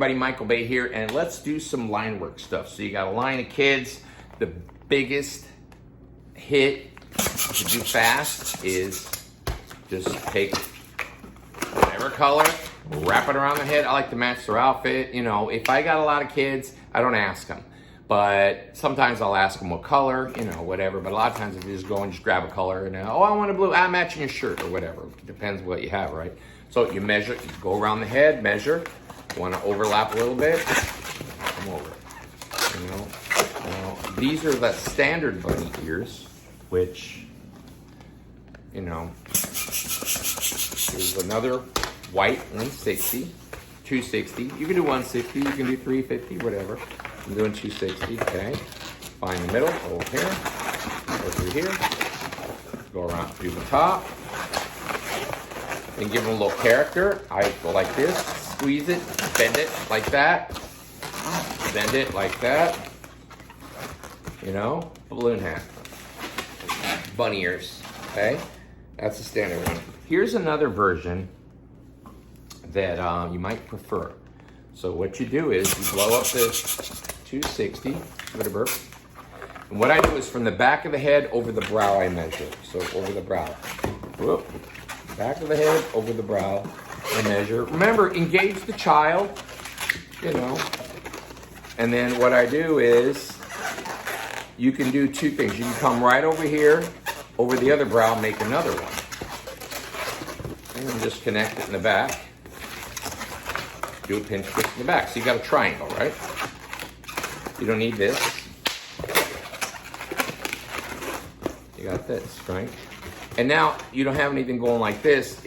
everybody, Michael Bay here, and let's do some line work stuff. So you got a line of kids. The biggest hit to do fast is just take whatever color, wrap it around the head. I like to match their outfit. You know, if I got a lot of kids, I don't ask them. But sometimes I'll ask them what color, you know, whatever. But a lot of times if you just go and just grab a color and, oh, I want a blue, I'm matching your shirt or whatever. It depends what you have, right? So you measure, you go around the head, measure. Want to overlap a little bit? Come over. You know, now, these are the standard bunny ears, which, you know, here's another white 160, 260. You can do 160, you can do 350, whatever. I'm doing 260, okay. Find the middle, over here, go through here, go around through the top, and give them a little character. I go like this, squeeze it, bend it like that, bend it like that, you know, balloon hat, bunny ears, okay? That's the standard one. Here's another version that you might prefer. So what you do is you blow up the 260, give it a burp. And what I do is from the back of the head over the brow I measure. So over the brow. Whoop. Back of the head over the brow I measure. Remember, engage the child, you know. And then what I do is you can do two things. You can come right over here, over the other brow, make another one. And just connect it in the back. Do a pinch twist in the back. So you got a triangle, right? You don't need this. You got this, right? And now you don't have anything going like this.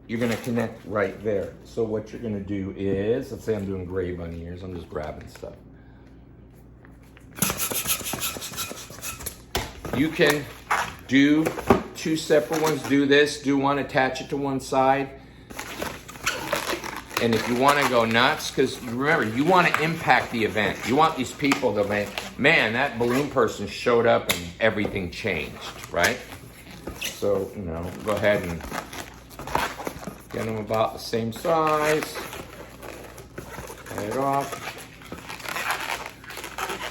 You're gonna connect right there. So what you're gonna do is, let's say I'm doing gray bunny ears. I'm just grabbing stuff. You can do two separate ones. Do this, do one, attach it to one side. And if you want to go nuts, because remember, you want to impact the event. You want these people to make, man, that balloon person showed up and everything changed, right? So, you know, go ahead and get them about the same size. Cut it off.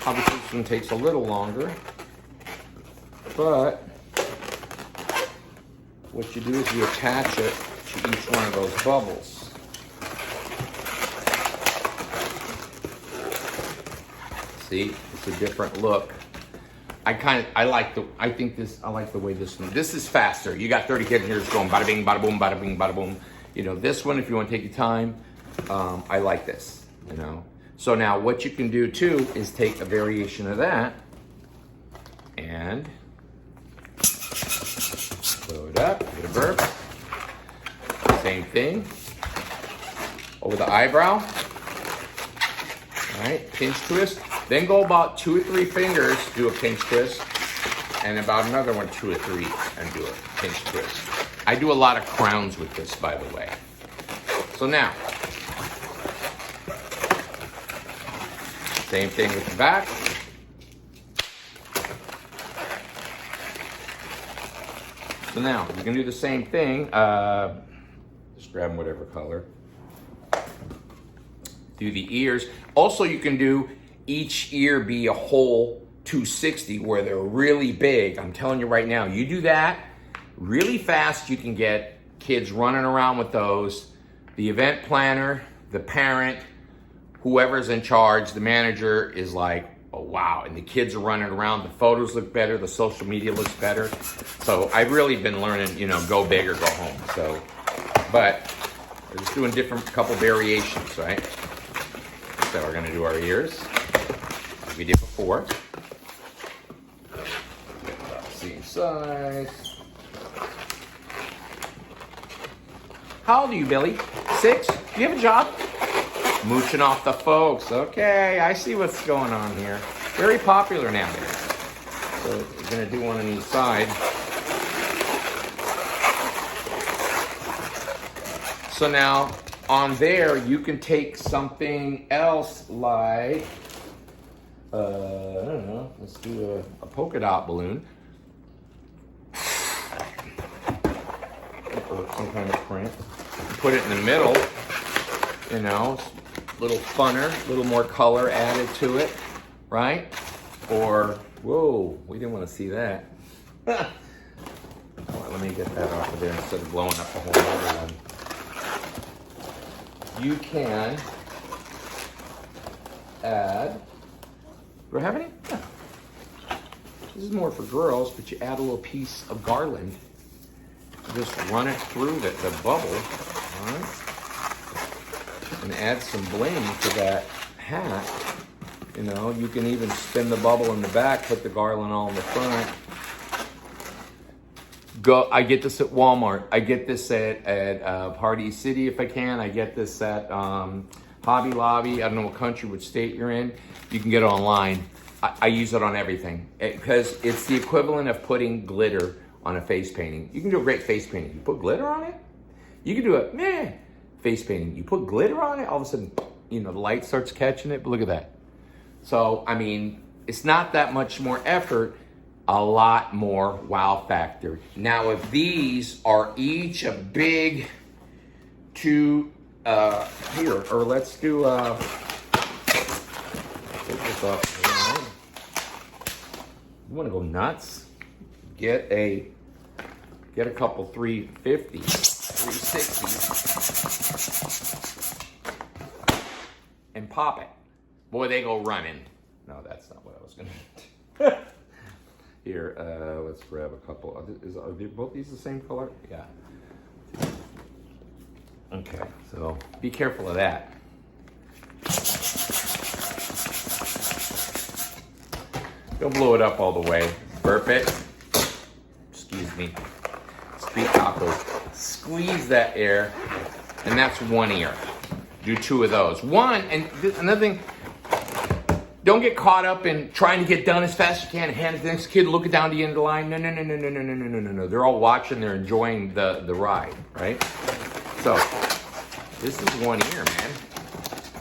Obviously, this one takes a little longer. But what you do is you attach it to each one of those bubbles. See, it's a different look. I like the way this one. This is faster. You got 30 kids here just going bada bing, bada boom, bada bing, bada boom. You know, this one, if you want to take your time, I like this, you know. So now what you can do too is take a variation of that and blow it up, get a burp. Same thing. Over the eyebrow. All right, pinch twist. Then go about 2 or 3 fingers, do a pinch twist, and about another one, 2 or 3, and do a pinch twist. I do a lot of crowns with this, by the way. So now, same thing with the back. So now, you can do the same thing. Just grab whatever color. Do the ears. Also, you can do each ear be a whole 260 where they're really big. I'm telling you right now, you do that really fast, you can get kids running around with those. The event planner, the parent, whoever's in charge, the manager is like, oh wow, and the kids are running around, the photos look better, the social media looks better. So I've really been learning, you know, go big or go home. So, but we're just doing different couple variations, right? So we're gonna do our ears. We did before. Same size. How old are you, Billy? 6? Do you have a job? Mooching off the folks. Okay, I see what's going on here. Very popular nowadays. So we're gonna do one on each side. So now on there, you can take something else like, I don't know, let's do a polka dot balloon. Or some kind of print. Put it in the middle, you know, little funner, a little more color added to it, right? Or, whoa, we didn't want to see that. Hold on, let me get that off of there instead of blowing up the whole other one. You can add, do I have any? Yeah. This is more for girls, but you add a little piece of garland. Just run it through the bubble, all right? And add some bling to that hat. You know, you can even spin the bubble in the back, put the garland all in the front. I get this at Walmart. I get this at Party City if I can. I get this at Hobby Lobby. I don't know what country, which state you're in. You can get it online. I use it on everything because it's the equivalent of putting glitter on a face painting. You can do a great face painting. You put glitter on it. You can do a face painting. You put glitter on it, all of a sudden, you know, the light starts catching it. But look at that. So, I mean, it's not that much more effort, a lot more wow factor. Now, if these are each a big here, or let's do, take this off. You want to go nuts? Get a couple 350, 360, and pop it. Boy, they go running. No, that's not what I was gonna do. Here, let's grab a couple. Are both these the same color? Yeah. Okay, so be careful of that. Don't blow it up all the way. Burp it. Excuse me. Street tacos. Squeeze that air, and that's one ear. Do two of those. One, and another thing, don't get caught up in trying to get done as fast as you can and hand it to the next kid looking down the end of the line. No. They're all watching, they're enjoying the ride, right? So, this is one ear, man.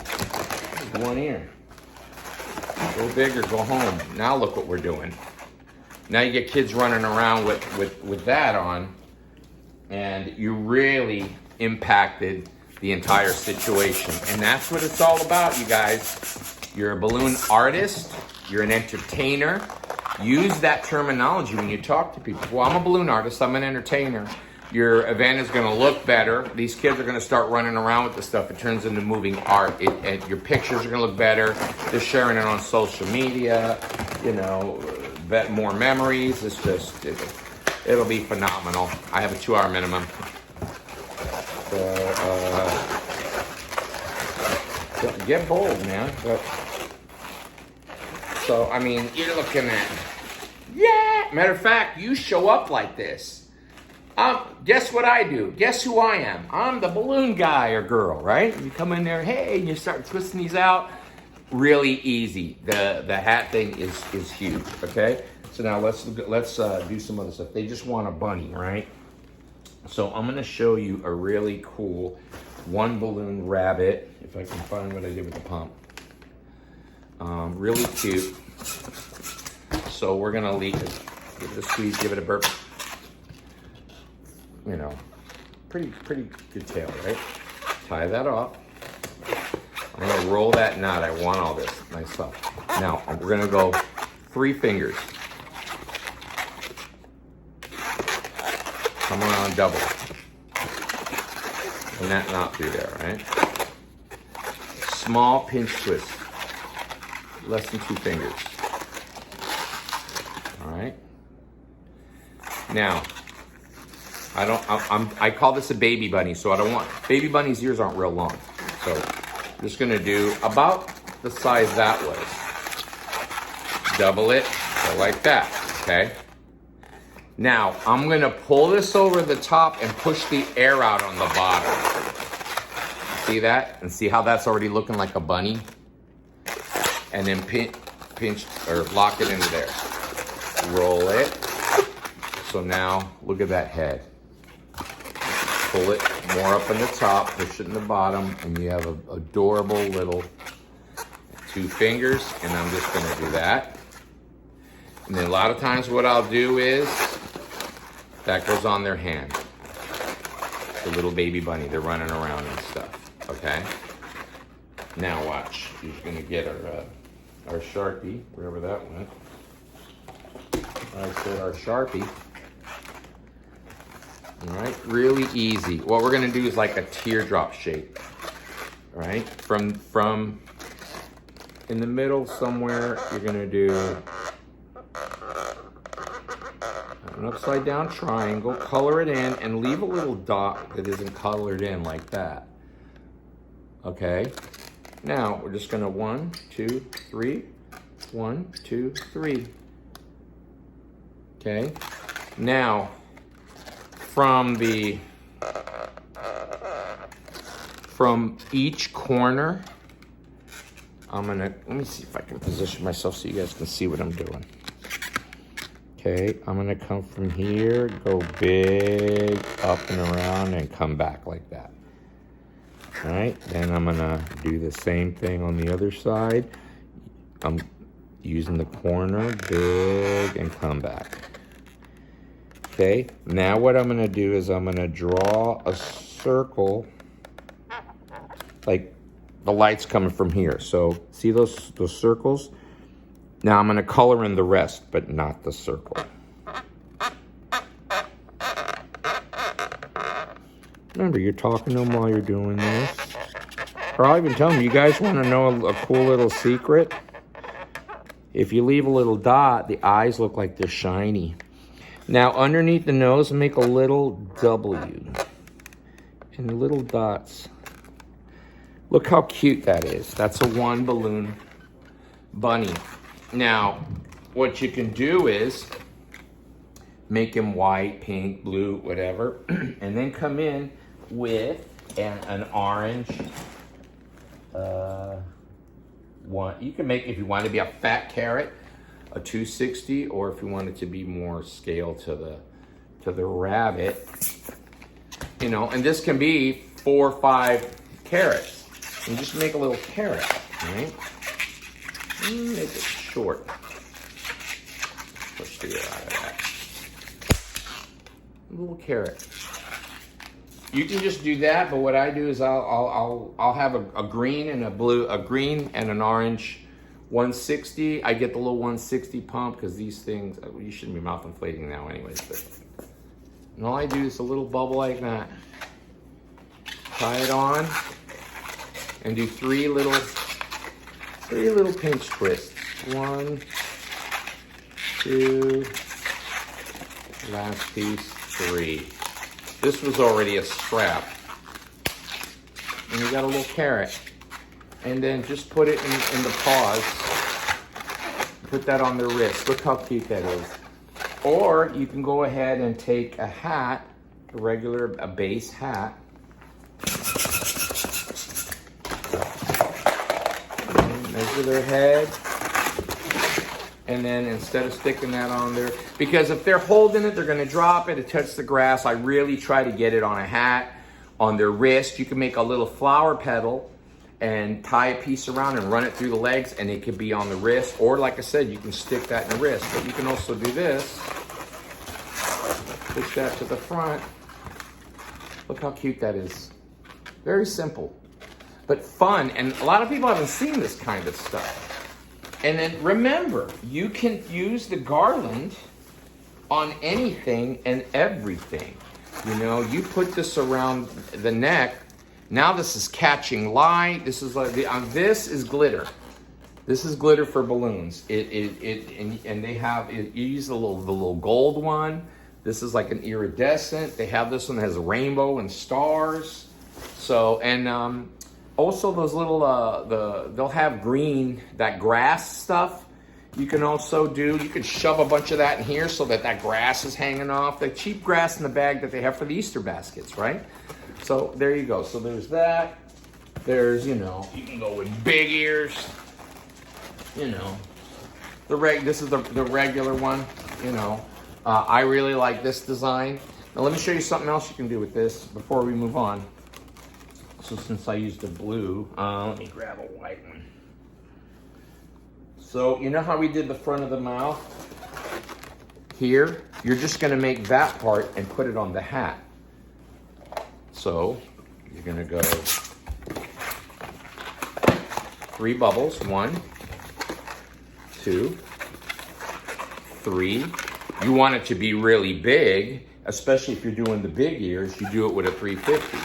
This is one ear. Go big or go home. Now look what we're doing. Now you get kids running around with that on, and you really impacted the entire situation. And that's what it's all about, you guys. You're a balloon artist. You're an entertainer. Use that terminology when you talk to people. Well, I'm a balloon artist. I'm an entertainer. Your event is going to look better. These kids are going to start running around with the stuff. It turns into moving art. Your pictures are going to look better. They're sharing it on social media. You know, more memories. It's just, it'll be phenomenal. I have a 2-hour minimum. So, get bold, man. So, I mean, you're looking at, yeah. Matter of fact, you show up like this. Guess what I do? Guess who I am? I'm the balloon guy or girl, right? You come in there, hey, and you start twisting these out. Really easy. The hat thing is huge. Okay. So now let's do some other stuff. They just want a bunny, right? So I'm gonna show you a really cool one balloon rabbit. If I can find what I did with the pump. Really cute. So we're gonna leave it. Give it a squeeze. Give it a burp. You know, pretty good tail, right? Tie that off. I'm gonna roll that knot. I want all this nice stuff. Now we're gonna go 3 fingers. Come around double. And that knot through there, right? Small pinch twist. Less than 2 fingers. All right. Now, I call this a baby bunny, so I don't want, baby bunny's ears aren't real long. So I'm just gonna do about the size that was. Double it, so like that, okay? Now, I'm gonna pull this over the top and push the air out on the bottom. See that? And see how that's already looking like a bunny? And then pinch or lock it into there. Roll it. So now, look at that head. Pull it more up on the top, push it in the bottom, and you have an adorable little 2 fingers, and I'm just gonna do that. And then a lot of times what I'll do is, that goes on their hand. The little baby bunny, they're running around and stuff, okay? Now watch. He's gonna get our Sharpie, wherever that went. I said our Sharpie. All right, really easy. What we're gonna do is like a teardrop shape. All right, from in the middle somewhere, you're gonna do an upside down triangle, color it in, and leave a little dot that isn't colored in like that. Okay, now we're just gonna 1, 2, 3, 1, 2, 3. Okay, now from each corner, let me see if I can position myself so you guys can see what I'm doing. Okay, I'm gonna come from here, go big, up and around, and come back like that. All right, then I'm gonna do the same thing on the other side. I'm using the corner, big, and come back. Okay, now what I'm gonna do is I'm gonna draw a circle, like the light's coming from here. So see those circles? Now I'm gonna color in the rest, but not the circle. Remember, you're talking to them while you're doing this. Or I'll even tell them, you guys wanna know a cool little secret? If you leave a little dot, the eyes look like they're shiny. Now underneath the nose, make a little W. And little dots. Look how cute that is. That's a 1 balloon bunny. Now, what you can do is make him white, pink, blue, whatever, and then come in with an orange one. You can make, if you want to be a fat carrot, a 260, or if you want it to be more scale to the rabbit, you know, and this can be 4 or 5 carrots. And just make a little carrot, right? Make it short. Push the air out of that. A little carrot. You can just do that, but what I do is I'll have a green and a blue, a green and an orange 160. I get the little 160 pump because these things, you shouldn't be mouth inflating now anyways. But, and all I do is a little bubble like that. Tie it on and do 3 little pinch twists. 1, 2, last piece, 3. This was already a scrap. And you got a little carrot. And then just put it in the paws. Put that on their wrist. Look how cute that is. Or you can go ahead and take a hat, a base hat. And measure their head. And then instead of sticking that on there, because if they're holding it, they're gonna drop it, touch the grass. I really try to get it on a hat, on their wrist. You can make a little flower petal and tie a piece around and run it through the legs, and it could be on the wrist. Or like I said, you can stick that in the wrist. But you can also do this. Push that to the front. Look how cute that is. Very simple, but fun. And a lot of people haven't seen this kind of stuff. And then remember, you can use the garland on anything and everything. You know, you put this around the neck. Now this is catching light. This is like this is glitter. This is glitter for balloons. And they have you use the little gold one. This is like an iridescent. They have this one that has a rainbow and stars. So and also those little they'll have green, that grass stuff. You can also do, you can shove a bunch of that in here so that grass is hanging off. The cheap grass in the bag that they have for the Easter baskets, right? So there you go. So there's that. There's, you know, you can go with big ears. You know, this is the regular one, you know. I really like this design. Now let me show you something else you can do with this before we move on. So since I used the blue, let me grab a white one. So you know how we did the front of the mouth? Here, you're just gonna make that part and put it on the hat. So you're gonna go 3 bubbles. 1, 2, 3. You want it to be really big, especially if you're doing the big ears. You do it with a 350.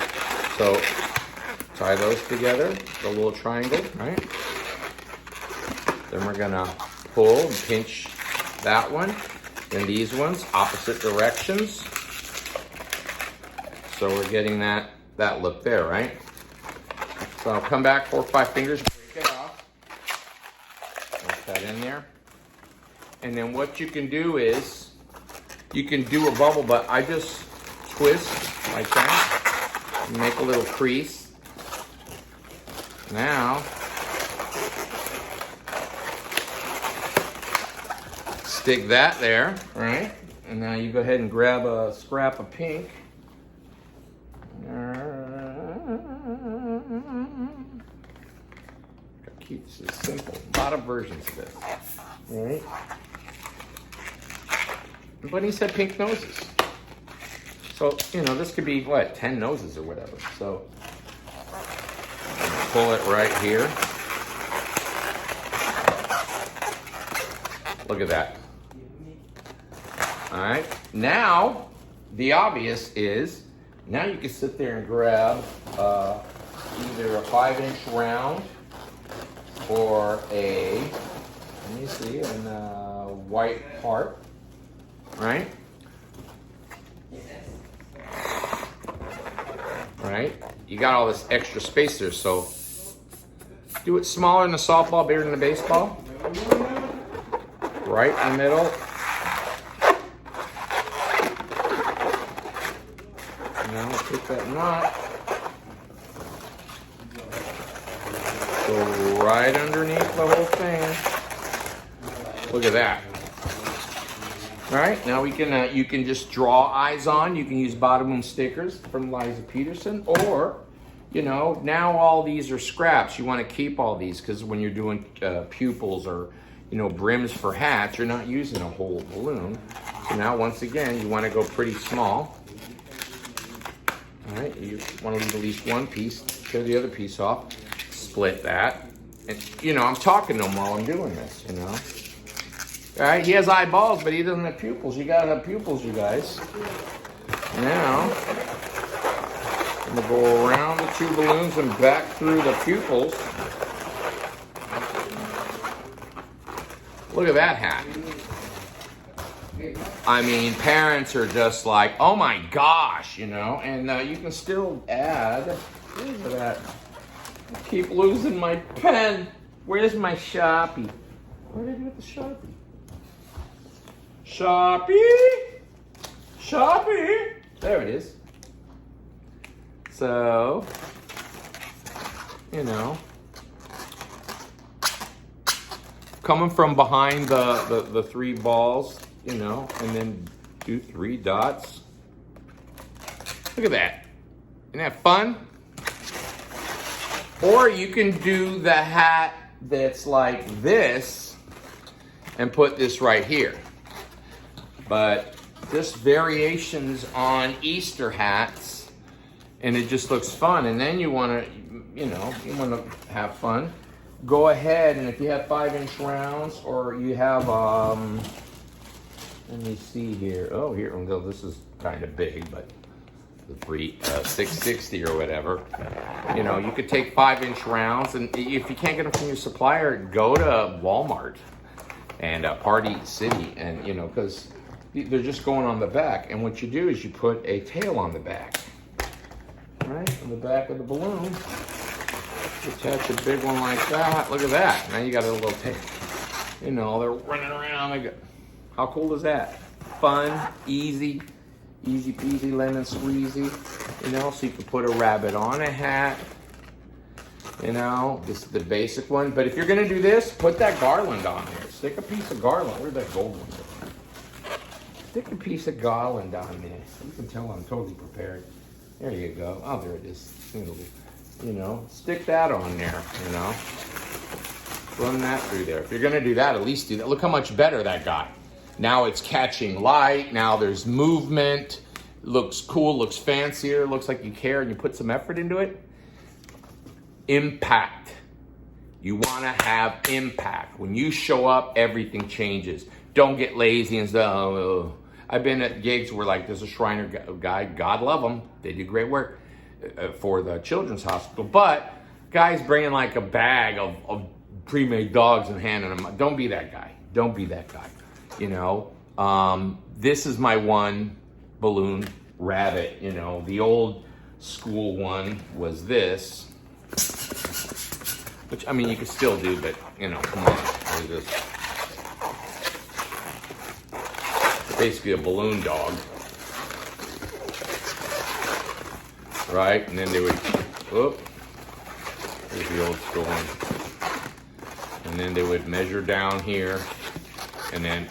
So tie those together, the little triangle, right? Then we're gonna pull and pinch that one. Then these ones, opposite directions. So we're getting that look there, right? So I'll come back 4 or 5 fingers, break it off. Put that in there. And then what you can do is, you can do a bubble, but I just twist like that. And make a little crease. Now, stick that there, right? And now you go ahead and grab a scrap of pink. Keep this simple. A lot of versions of this. All right. But he said pink noses. So, you know, this could be, what, 10 noses or whatever. So, pull it right here. Look at that. All right. Now, the obvious is, now you can sit there and grab either a 5-inch round or a, let me see, a white heart, right? Right? You got all this extra space there, so do it smaller than the softball, bigger than the baseball. Right in the middle. Now take that knot. Go right underneath the whole thing. Look at that. All right, now we can you can just draw eyes on. You can use bottom boom stickers from Liza Peterson, or, you know, now all these are scraps. You want to keep all these because when you're doing pupils or, you know, brims for hats, you're not using a whole balloon. So now, once again, you want to go pretty small. All right, you want to leave at least one piece. Tear the other piece off. Split that. And, you know, I'm talking to him while I'm doing this, you know. All right, he has eyeballs, but he doesn't have pupils. You gotta have pupils, you guys. Now, I'm gonna go around the 2 balloons and back through the pupils. Look at that hat. I mean, parents are just like, oh my gosh, you know, and you can still add, look at that. I keep losing my pen. Where's my Sharpie? What did I do with the Sharpie? Sharpie! Sharpie! There it is. So, you know, coming from behind the 3 balls, you know, and then do 3 dots. Look at that. Isn't that fun? Or you can do the hat that's like this and put this right here. But just variations on Easter hats, and it just looks fun. And then you want to, you know, you want to have fun. Go ahead, and if you have 5-inch rounds, or you have, let me see here. Oh, here we go. This is kind of big, but the 660 or whatever. You know, you could take 5-inch rounds, and if you can't get them from your supplier, go to Walmart and Party City, and you know, because they're just going on the back. And what you do is you put a tail on the back, right? On the back of the balloon. Attach a big one like that. Look at that. Now you got a little tail. You know, they're running around. How cool is that? Fun, easy peasy, lemon squeezy. You know, so you can put a rabbit on a hat. You know, this is the basic one. But if you're going to do this, put that garland on there. Stick a piece of garland. Where'd that gold one go? Stick a piece of garland on there. You can tell I'm totally prepared. There you go. Oh, there it is. You know, stick that on there, you know. Run that through there. If you're going to do that, at least do that. Look how much better that got. Now it's catching light. Now there's movement. Looks cool, looks fancier, looks like you care and you put some effort into it. Impact. You want to have impact. When you show up, everything changes. Don't get lazy and say, oh. I've been at gigs where like there's a Shriner guy, God love them, they do great work for the children's hospital, but guys bringing like a bag of pre-made dogs and handing them. Don't be that guy. Don't be that guy. You know, this is my one balloon rabbit. You know, the old school one was this, which I mean you could still do, but you know, come on, look at this. Basically a balloon dog, right? And then they would, whoop, here's the old school one. And then they would measure down here, and then,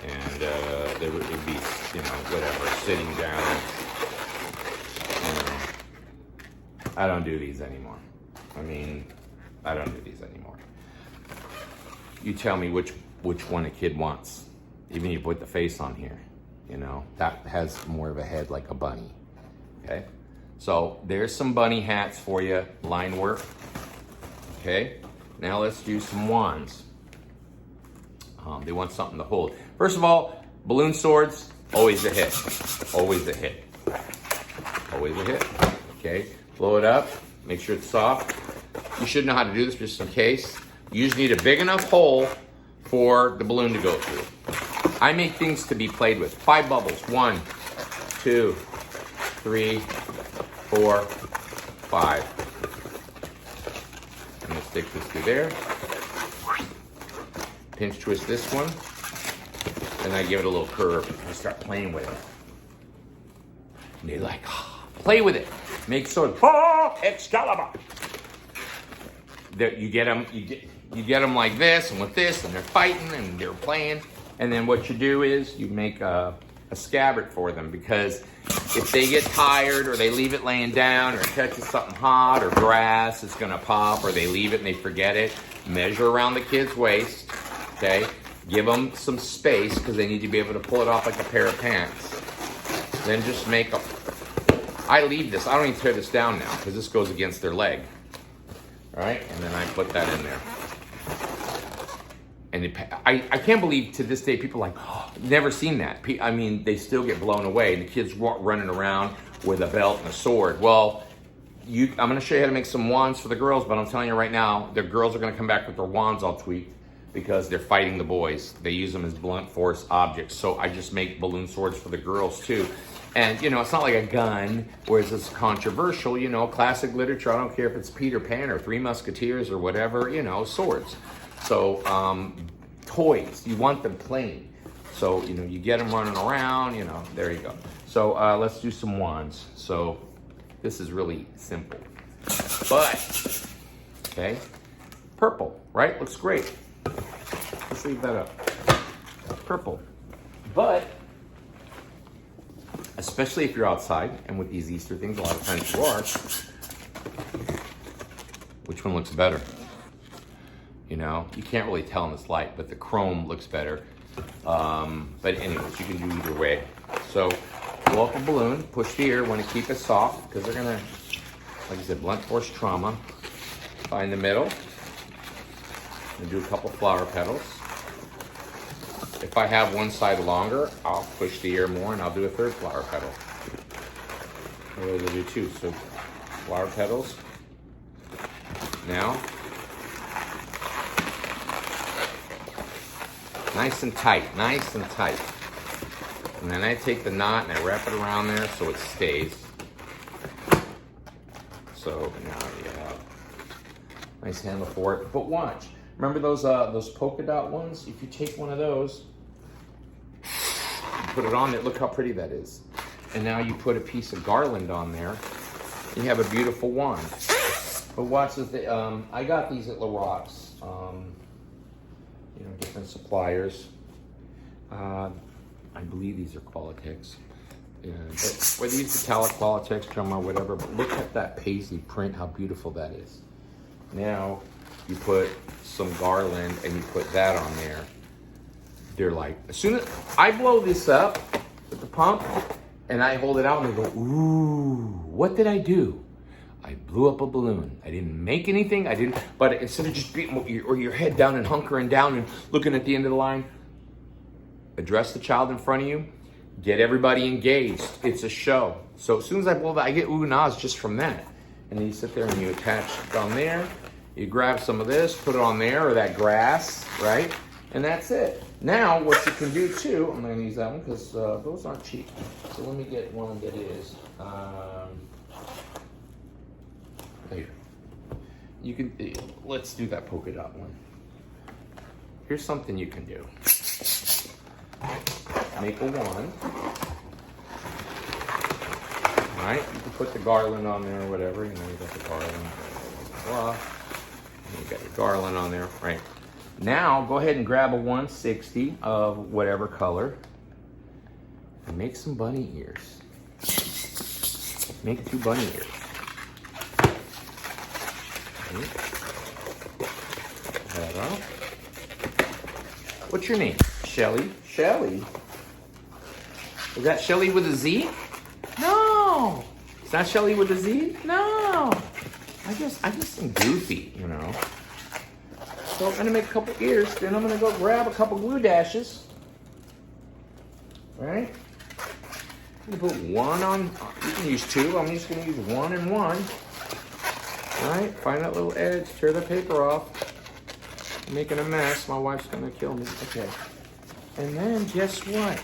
and they would be, you know, whatever, sitting down. You know, I don't do these anymore. I mean, I don't do these anymore. You tell me which one a kid wants. Even you put the face on here, you know, that has more of a head like a bunny, okay? So there's some bunny hats for you, line work, okay? Now let's do some wands. They want something to hold. First of all, balloon swords, always a hit, always a hit, always a hit, okay? Blow it up, make sure it's soft. You should know how to do this just in case. You just need a big enough hole for the balloon to go through. I make things to be played with. 5 bubbles. 1, 2, 3, 4, 5. I'm gonna stick this through there. Pinch twist this one. Then I give it a little curve and start playing with it. And they like, oh, play with it. Make sword. Oh, Excalibur. There, you get them like this and with this, and they're fighting and they're playing. And then what you do is you make a scabbard for them, because if they get tired or they leave it laying down or it touches something hot or grass, it's gonna pop, or they leave it and they forget it. Measure around the kid's waist, okay? Give them some space because they need to be able to pull it off like a pair of pants. Then just make a, I leave this, I don't even tear this down now because this goes against their leg. All right, and then I put that in there. And I can't believe to this day people are like, oh, never seen that. I mean, they still get blown away, and the kids running around with a belt and a sword. Well, I'm gonna show you how to make some wands for the girls, but I'm telling you right now, the girls are gonna come back with their wands all tweaked because they're fighting the boys. They use them as blunt force objects. So I just make balloon swords for the girls too. And, you know, it's not like a gun, whereas it's controversial, you know, classic literature. I don't care if it's Peter Pan or Three Musketeers or whatever, you know, swords. So, toys, you want them playing. So, you know, you get them running around, you know, there you go. So, let's do some wands. So, this is really simple. But, okay, purple, right? Looks great. Let's leave that up. Purple. But, especially if you're outside, and with these Easter things, a lot of times you are, which one looks better? You know, you can't really tell in this light, but the chrome looks better. But anyways, you can do either way. So, blow up a balloon, push the ear, want to keep it soft, because they're gonna, like I said, blunt force trauma. Find the middle, and do a couple flower petals. If I have one side longer, I'll push the ear more and I'll do a third flower petal. Or I'll do 2, so flower petals. Now, nice and tight, nice and tight. And then I take the knot and I wrap it around there so it stays. So now you have a nice handle for it. But watch, remember those polka dot ones? If you take one of those, put it on there, look how pretty that is. And now you put a piece of garland on there, you have a beautiful wand. But watch this, I got these at Larox, you know, different suppliers. I believe these are Qualitex. But whether you use Metallic, Qualitex, Drummer, whatever, but look at that paisley print, how beautiful that is. Now, you put some garland and you put that on there. They're like, as soon as I blow this up with the pump and I hold it out and they go, ooh, what did I do? I blew up a balloon. I didn't make anything. But instead of just beating your head down and hunkering down and looking at the end of the line, address the child in front of you. Get everybody engaged. It's a show. So as soon as I blow that, I get ooh and ahs just from that. And then you sit there and you attach it on there. You grab some of this, put it on there, or that grass, right? And that's it. Now, what you can do too, I'm going to use that one because those aren't cheap. So let me get one that is. Here. You can, let's do that polka dot one. Here's something you can do. Make a one. All right, you can put the garland on there or whatever. You know, you got the garland. Blah. You got your garland on there, right? Now, go ahead and grab a 160 of whatever color and make some bunny ears. Make 2 bunny ears. Okay. That up. What's your name? Shelly? Shelly? Is that Shelly with a Z? No! Is that Shelly with a Z? No! I just am goofy, you know. So I'm gonna make a couple ears, then I'm gonna go grab a couple glue dashes. Right? I'm gonna put one on, you can use 2, I'm just gonna use 1 and 1. Right? Find that little edge, tear the paper off. I'm making a mess, my wife's gonna kill me. Okay. And then guess what?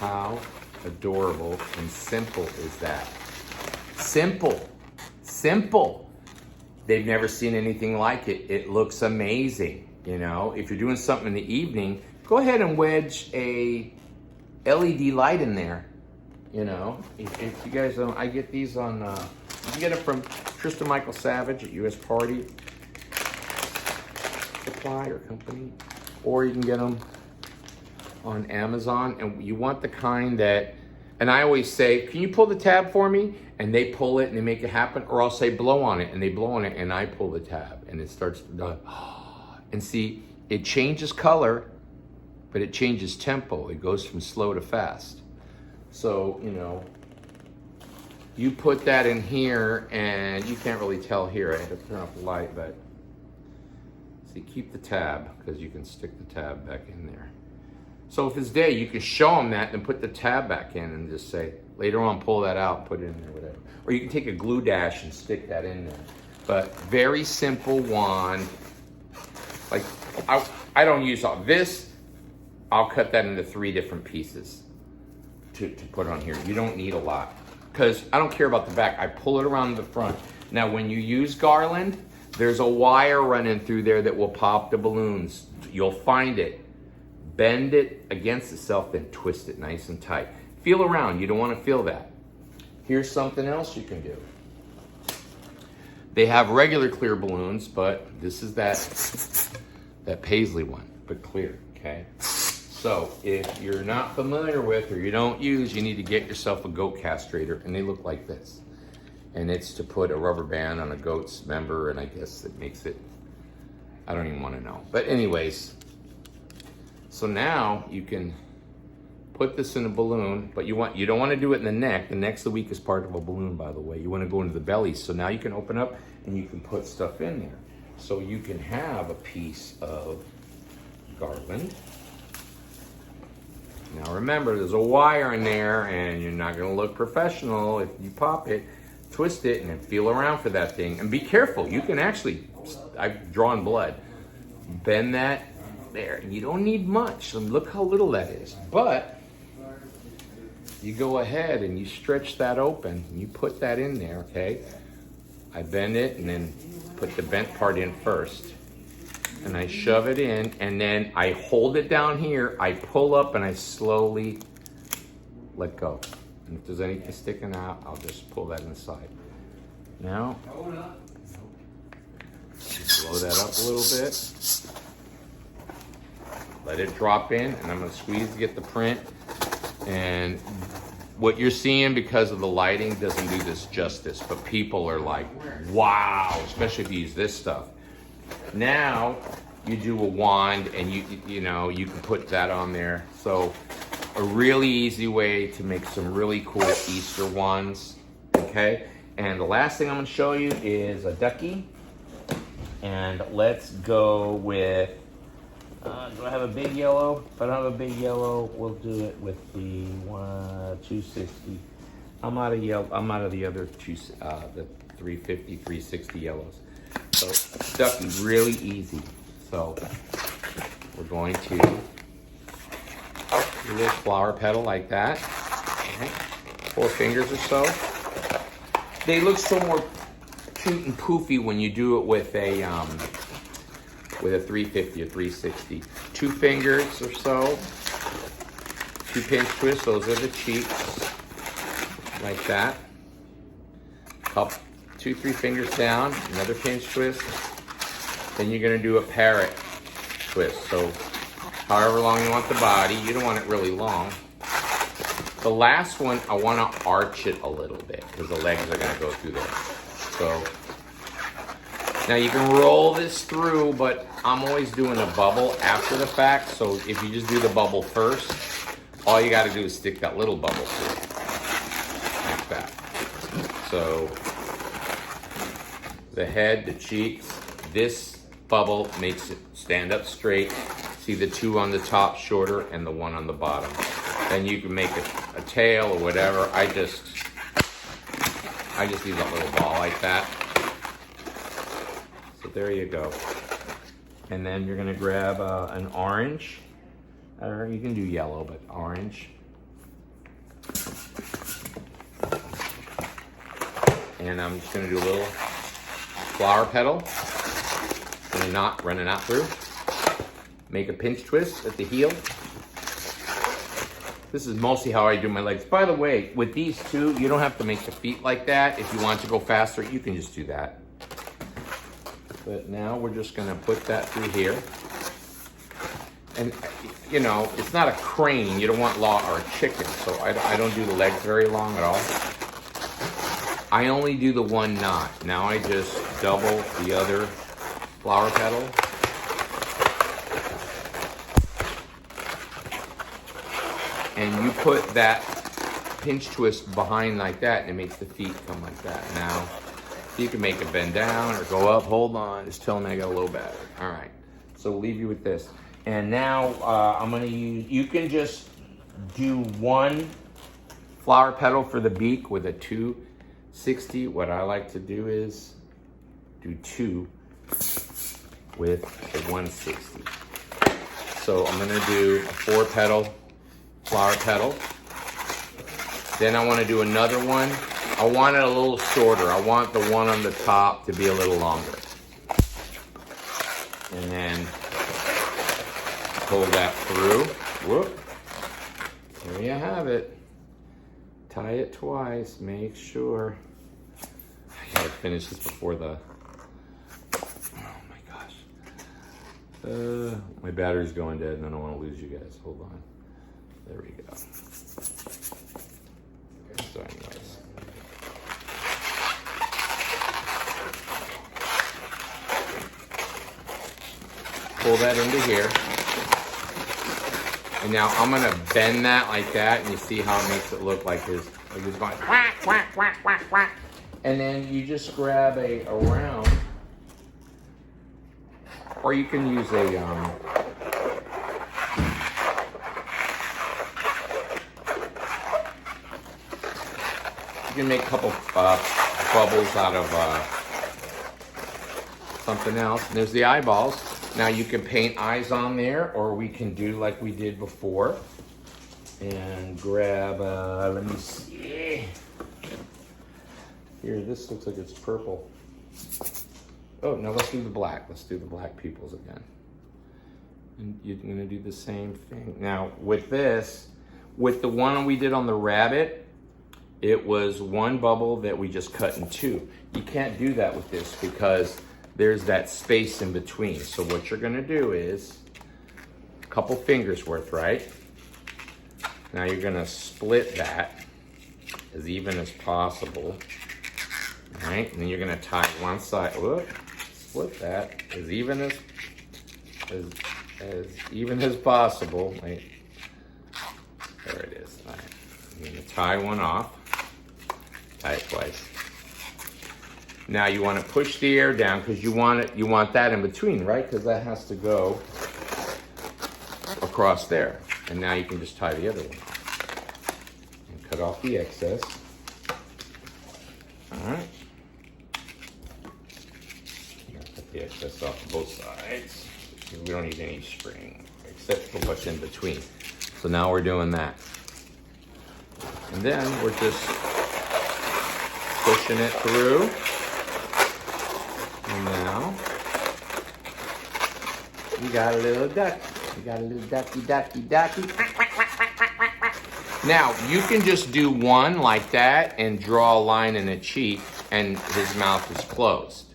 How adorable and simple is that? Simple. Simple. They've never seen anything like it. It looks amazing, you know? If you're doing something in the evening, go ahead and wedge a LED light in there, you know? If you guys don't, I get these on, you can get it from Tristan Michael Savage at US Party Supply or Company, or you can get them on Amazon, and you want the kind that, and I always say, can you pull the tab for me? And they pull it and they make it happen, or I'll say blow on it and they blow on it and I pull the tab and it starts to, and see, it changes color, but it changes tempo. It goes from slow to fast. So, you know, you put that in here and you can't really tell here. I had to turn off the light, but see, keep the tab because you can stick the tab back in there. So if it's day, you can show them that and put the tab back in and just say, later on, pull that out, put it in there, whatever. Or you can take a glue dash and stick that in there. But very simple wand. Like, I don't use all this. I'll cut that into 3 different pieces to put on here. You don't need a lot. Because I don't care about the back. I pull it around the front. Now, when you use garland, there's a wire running through there that will pop the balloons. You'll find it. Bend it against itself, then twist it nice and tight. Feel around, you don't want to feel that. Here's something else you can do. They have regular clear balloons, but this is that paisley one, but clear, okay? So if you're not familiar with or you don't use, you need to get yourself a goat castrator, and they look like this. And it's to put a rubber band on a goat's member, and I guess it makes it, I don't even want to know. But anyways, so now you can put this in a balloon, but you don't want to do it in the neck. The neck's the weakest part of a balloon, by the way. You want to go into the belly. So now you can open up and you can put stuff in there. So you can have a piece of garland. Now remember, there's a wire in there and you're not going to look professional if you pop it. Twist it and then feel around for that thing. And be careful. You can actually, I've drawn blood. Bend that there. You don't need much. So look how little that is. But you go ahead and you stretch that open and you put that in there, okay? I bend it and then put the bent part in first. And I shove it in and then I hold it down here. I pull up and I slowly let go. And if there's anything sticking out, I'll just pull that inside. Now, blow that up a little bit. Let it drop in, and I'm gonna squeeze to get the print. And what you're seeing, because of the lighting, doesn't do this justice, but people are like, wow, especially if you use this stuff. Now you do a wand, and you know, you can put that on there. So a really easy way to make some really cool Easter wands. Okay, and the last thing I'm going to show you is a ducky. And let's go with, do I have a big yellow? If I don't have a big yellow, we'll do it with the 260. I'm out of yellow. I'm out of the other two, the 350, 360 yellows. So ducky, really easy. So we're going to do a little flower petal like that. Okay. 4 fingers or so. They look so more cute and poofy when you do it with a 350 or 360. 2 fingers or so. 2 pinch twists. Those are the cheeks. Like that. Up 2, 3 fingers down. Another pinch twist. Then you're gonna do a parrot twist. So however long you want the body. You don't want it really long. The last one, I want to arch it a little bit because the legs are going to go through there. So now you can roll this through, but I'm always doing a bubble after the fact. So if you just do the bubble first, all you got to do is stick that little bubble through, like that. So the head, the cheeks, this bubble makes it stand up straight. See the 2 on the top shorter and the 1 on the bottom. Then you can make a tail or whatever. I just leave that little ball like that. So there you go. And then you're gonna grab an orange, or you can do yellow, but orange. And I'm just gonna do a little flower petal. Run a knot through. Make a pinch twist at the heel. This is mostly how I do my legs. By the way, with these two, you don't have to make the feet like that. If you want to go faster, you can just do that. But now we're just gonna put that through here. And you know, it's not a crane. You don't want or a chicken, so I don't do the legs very long at all. I only do the 1 knot. Now I just double the other flower petal. And you put that pinch twist behind like that, and it makes the feet come like that. Now, you can make it bend down or go up. Hold on, just tell me I got a little battery. All right, so we'll leave you with this. And now I'm gonna use, you can just do 1 flower petal for the beak with a 260. What I like to do is do 2 with a 160. So I'm gonna do a 4 petal flower petal. Then I want to do another one. I want it a little shorter. I want the 1 on the top to be a little longer. And then pull that through. Whoop. There you have it. Tie it twice. Make sure. I gotta finish this before the... Oh my gosh. My battery's going dead and I don't want to lose you guys. Hold on. There we go. Okay, so anyways. Pull that into here. And now I'm gonna bend that like that, and you see how it makes it look like his going whack, whack, whack, whack, whack. And then you just grab a round, or you can use a you can make a couple bubbles out of something else. And there's the eyeballs. Now you can paint eyes on there, or we can do like we did before and grab, let me see. Here, this looks like it's purple. Oh, no, let's do the black. Let's do the black pupils again. And you're gonna do the same thing. Now with this, with the one we did on the rabbit, it was 1 bubble that we just cut in 2. You can't do that with this because there's that space in between. So what you're gonna do is a couple fingers worth, right? Now you're gonna split that as even as possible, all right? And then you're gonna tie one side, whoop, flip that as even as even as possible. Wait. There it is. All right. I'm gonna tie one off. Tie it twice. Now you want to push the air down because you want that in between, right? Because that has to go across there. And now you can just tie the other one off. And cut off the excess. All right. Cut the excess off both sides. We don't need any string except for what's in between. So now we're doing that. And then we're just pushing it through. And now you got a little duck. You got a little ducky. Now you can just do one like that and draw a line in the cheek, and his mouth is closed.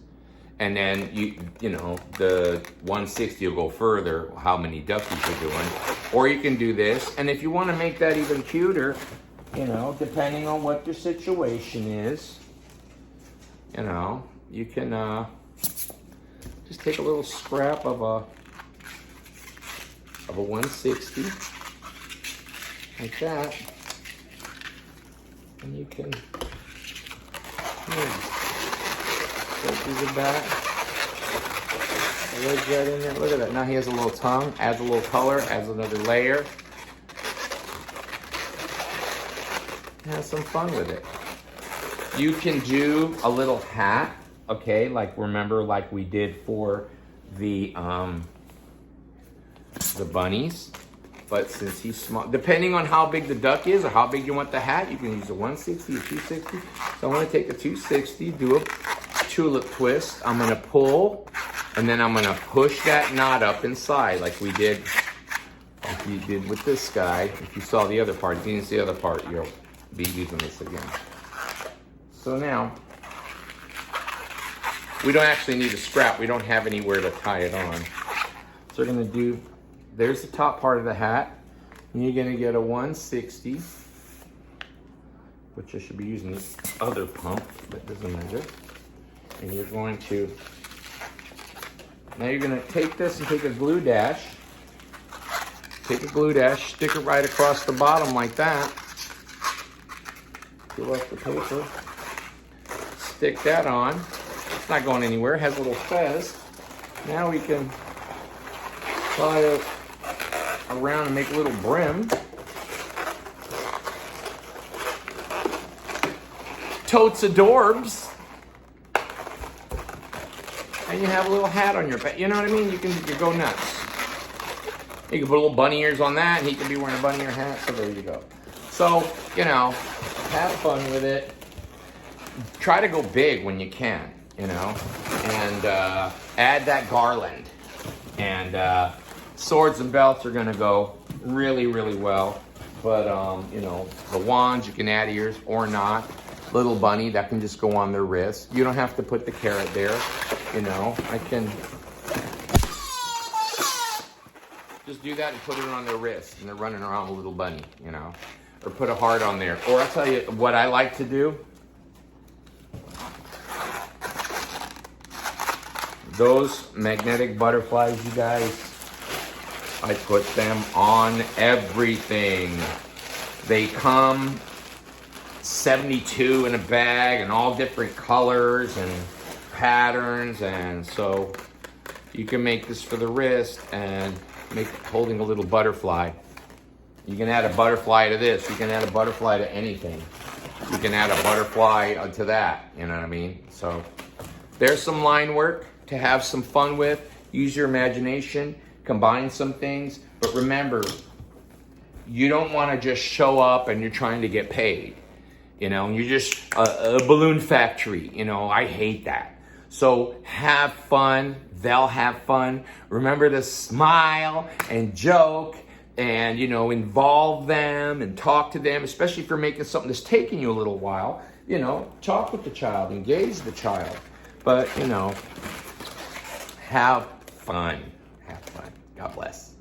And then you know the 160 will go further. How many duckies you're doing, or you can do this. And if you want to make that even cuter, you know, depending on what your situation is, you know, you can just take a little scrap of a 160 like that, and you can go through the back, wedge that in there. Look at that. Now he has a little tongue, adds a little color, adds another layer. Have some fun with it. You can do a little hat, okay, like remember like we did for the bunnies. But since he's small, depending on how big the duck is or how big you want the hat, you can use a 160 or 260. So I'm gonna take a 260, do a tulip twist. I'm gonna pull, and then I'm gonna push that knot up inside like we did with this guy. If you saw the other part, if you didn't see the other part, you'll be using this again. So now, we don't actually need a scrap. We don't have anywhere to tie it on. So we're gonna do, there's the top part of the hat. And you're gonna get a 160, which I should be using this other pump, but doesn't matter. And you're going to, now you're gonna take this and take a glue dash. Take a glue dash, stick it right across the bottom like that. Peel off the paper. Stick that on. It's not going anywhere, it has a little fez. Now we can tie it around and make a little brim. Totes adorbs. And you have a little hat on your back. You know what I mean? You can go nuts. You can put little bunny ears on that, and he can be wearing a bunny ear hat, so there you go. So, you know, have fun with it. Try to go big when you can, you know, and add that garland. And swords and belts are gonna go really, really well. But, you know, the wands, you can add ears or not. Little bunny, that can just go on their wrist. You don't have to put the carrot there, you know. I can just do that and put it on their wrist, and they're running around with a little bunny, you know. Or put a heart on there. Or I'll tell you what I like to do. Those magnetic butterflies, you guys, I put them on everything. They come 72 in a bag and all different colors and patterns, and so you can make this for the wrist and make holding a little butterfly. You can add a butterfly to this. You can add a butterfly to anything. You can add a butterfly to that, you know what I mean? So there's some line work to have some fun with. Use your imagination, combine some things, but remember, you don't want to just show up and you're trying to get paid. You know, you're just a balloon factory. You know, I hate that. So have fun. They'll have fun. Remember to smile and joke and, you know, involve them and talk to them, especially if you're making something that's taking you a little while. You know, talk with the child, engage the child. But, you know, have fun. Have fun. God bless.